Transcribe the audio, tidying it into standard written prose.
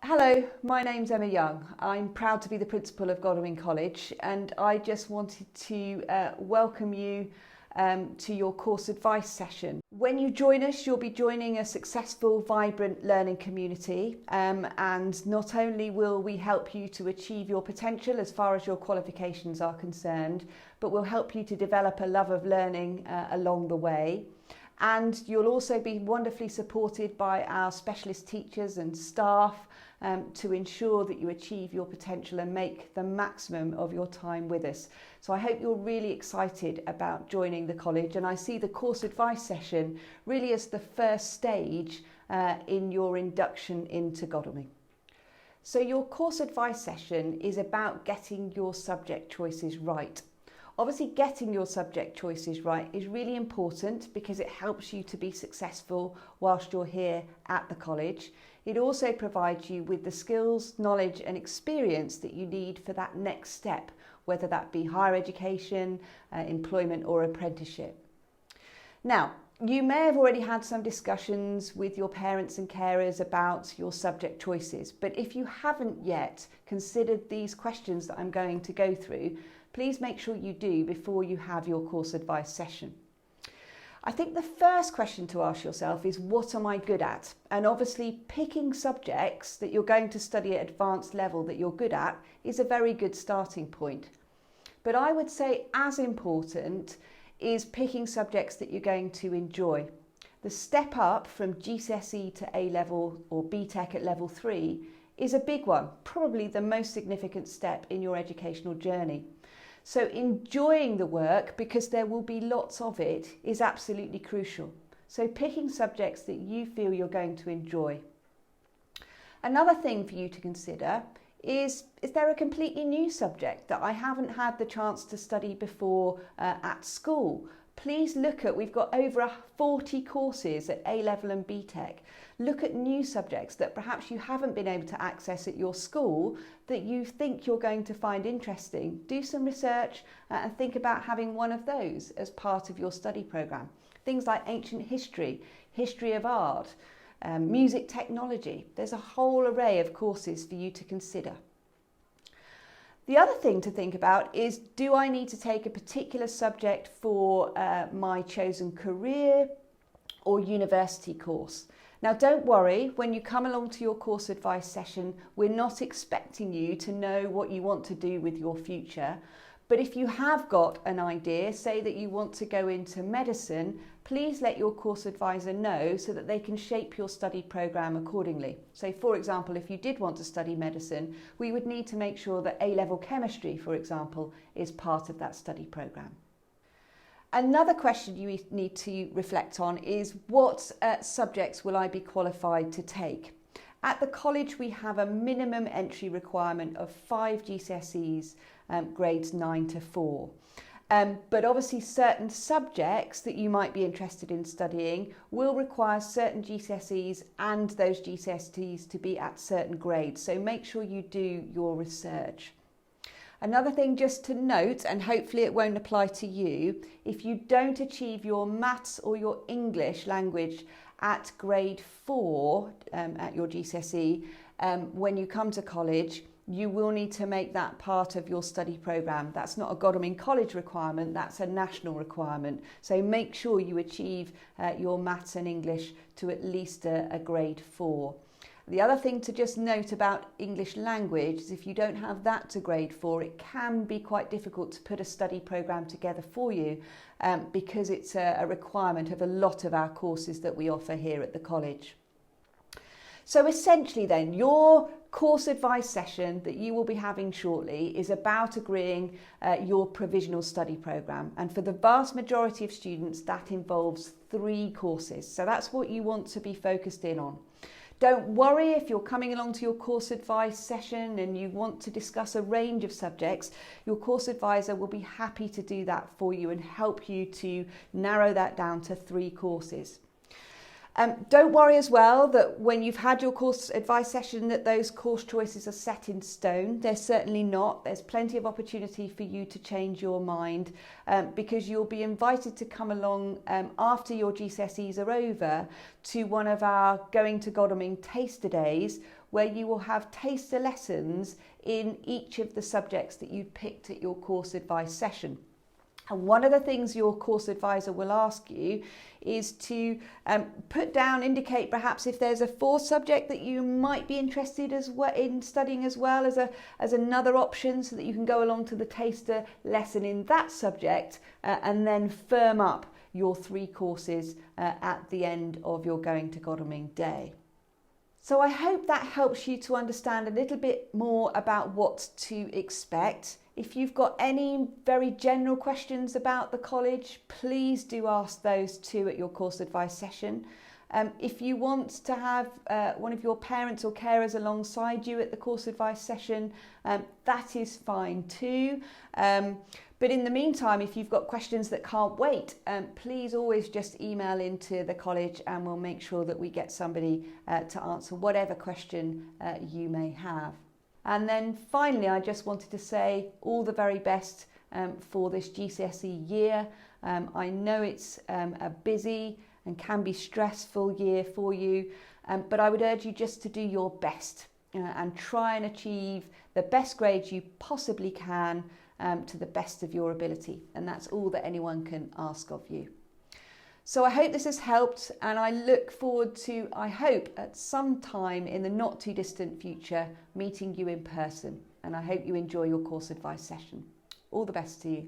Hello, my name's Emma Young. I'm proud to be the principal of Godalming College, and I just wanted to welcome you to your course advice session. When you join us, you'll be joining a successful, vibrant learning community, and not only will we help you to achieve your potential as far as your qualifications are concerned, but we'll help you to develop a love of learning along the way. And you'll also be wonderfully supported by our specialist teachers and staff to ensure that you achieve your potential and make the maximum of your time with us. So I hope you're really excited about joining the college, and I see the course advice session really as the first stage in your induction into Godalming. So your course advice session is about getting your subject choices right. Obviously, getting your subject choices right is really important because it helps you to be successful whilst you're here at the college. It also provides you with the skills, knowledge and experience that you need for that next step, whether that be higher education, employment or apprenticeship. Now, you may have already had some discussions with your parents and carers about your subject choices, but if you haven't yet considered these questions that I'm going to go through, please make sure you do before you have your course advice session. I think the first question to ask yourself is, what am I good at? And obviously picking subjects that you're going to study at advanced level that you're good at is a very good starting point. But I would say as important is picking subjects that you're going to enjoy. The step up from GCSE to A-level or BTEC at level 3 is a big one, probably the most significant step in your educational journey. So enjoying the work, because there will be lots of it, is absolutely crucial. So picking subjects that you feel you're going to enjoy. Another thing for you to consider is there a completely new subject that I haven't had the chance to study before at school? Please look at, we've got over 40 courses at A-level and BTEC. Look at new subjects that perhaps you haven't been able to access at your school that you think you're going to find interesting. Do some research and think about having one of those as part of your study programme. Things like ancient history, history of art, music technology. There's a whole array of courses for you to consider. The other thing to think about is, do I need to take a particular subject for my chosen career or university course? Now, don't worry, when you come along to your course advice session, we're not expecting you to know what you want to do with your future. But if you have got an idea, say that you want to go into medicine, please let your course advisor know so that they can shape your study programme accordingly. So for example, if you did want to study medicine, we would need to make sure that A-level chemistry, for example, is part of that study programme. Another question you need to reflect on is, what subjects will I be qualified to take? At the college, we have a minimum entry requirement of 5 GCSEs, grades 9 to 4. But obviously certain subjects that you might be interested in studying will require certain GCSEs and those GCSEs to be at certain grades. So make sure you do your research. Another thing just to note, and hopefully it won't apply to you, if you don't achieve your maths or your English language at grade 4 at your GCSE, when you come to college, you will need to make that part of your study programme. That's not a Godalming College requirement, that's a national requirement. So make sure you achieve your maths and English to at least a grade 4. The other thing to just note about English language is, if you don't have that to grade 4, it can be quite difficult to put a study programme together for you because it's a requirement of a lot of our courses that we offer here at the college. So essentially then, your course advice session that you will be having shortly is about agreeing your provisional study programme. And for the vast majority of students, that involves 3 courses. So that's what you want to be focused in on. Don't worry if you're coming along to your course advice session and you want to discuss a range of subjects. Your course advisor will be happy to do that for you and help you to narrow that down to 3 courses. Don't worry as well that when you've had your course advice session that those course choices are set in stone. They're certainly not. There's plenty of opportunity for you to change your mind because you'll be invited to come along after your GCSEs are over to one of our Going to Godalming taster days, where you will have taster lessons in each of the subjects that you picked at your course advice session. And one of the things your course advisor will ask you is to put down, indicate perhaps if there's a fourth subject that you might be interested in studying as well as another option, so that you can go along to the taster lesson in that subject and then firm up your 3 courses at the end of your Going to Godalming day. So I hope that helps you to understand a little bit more about what to expect. If you've got any very general questions about the college, please do ask those too at your course advice session. If you want to have one of your parents or carers alongside you at the course advice session, that is fine too. But in the meantime, if you've got questions that can't wait, please always just email into the college and we'll make sure that we get somebody to answer whatever question you may have. And then finally, I just wanted to say all the very best for this GCSE year. I know it's a busy and can be stressful year for you, but I would urge you just to do your best and try and achieve the best grades you possibly can to the best of your ability. And that's all that anyone can ask of you. So I hope this has helped, and I look forward to, I hope, at some time in the not too distant future, meeting you in person. And I hope you enjoy your course advice session. All the best to you.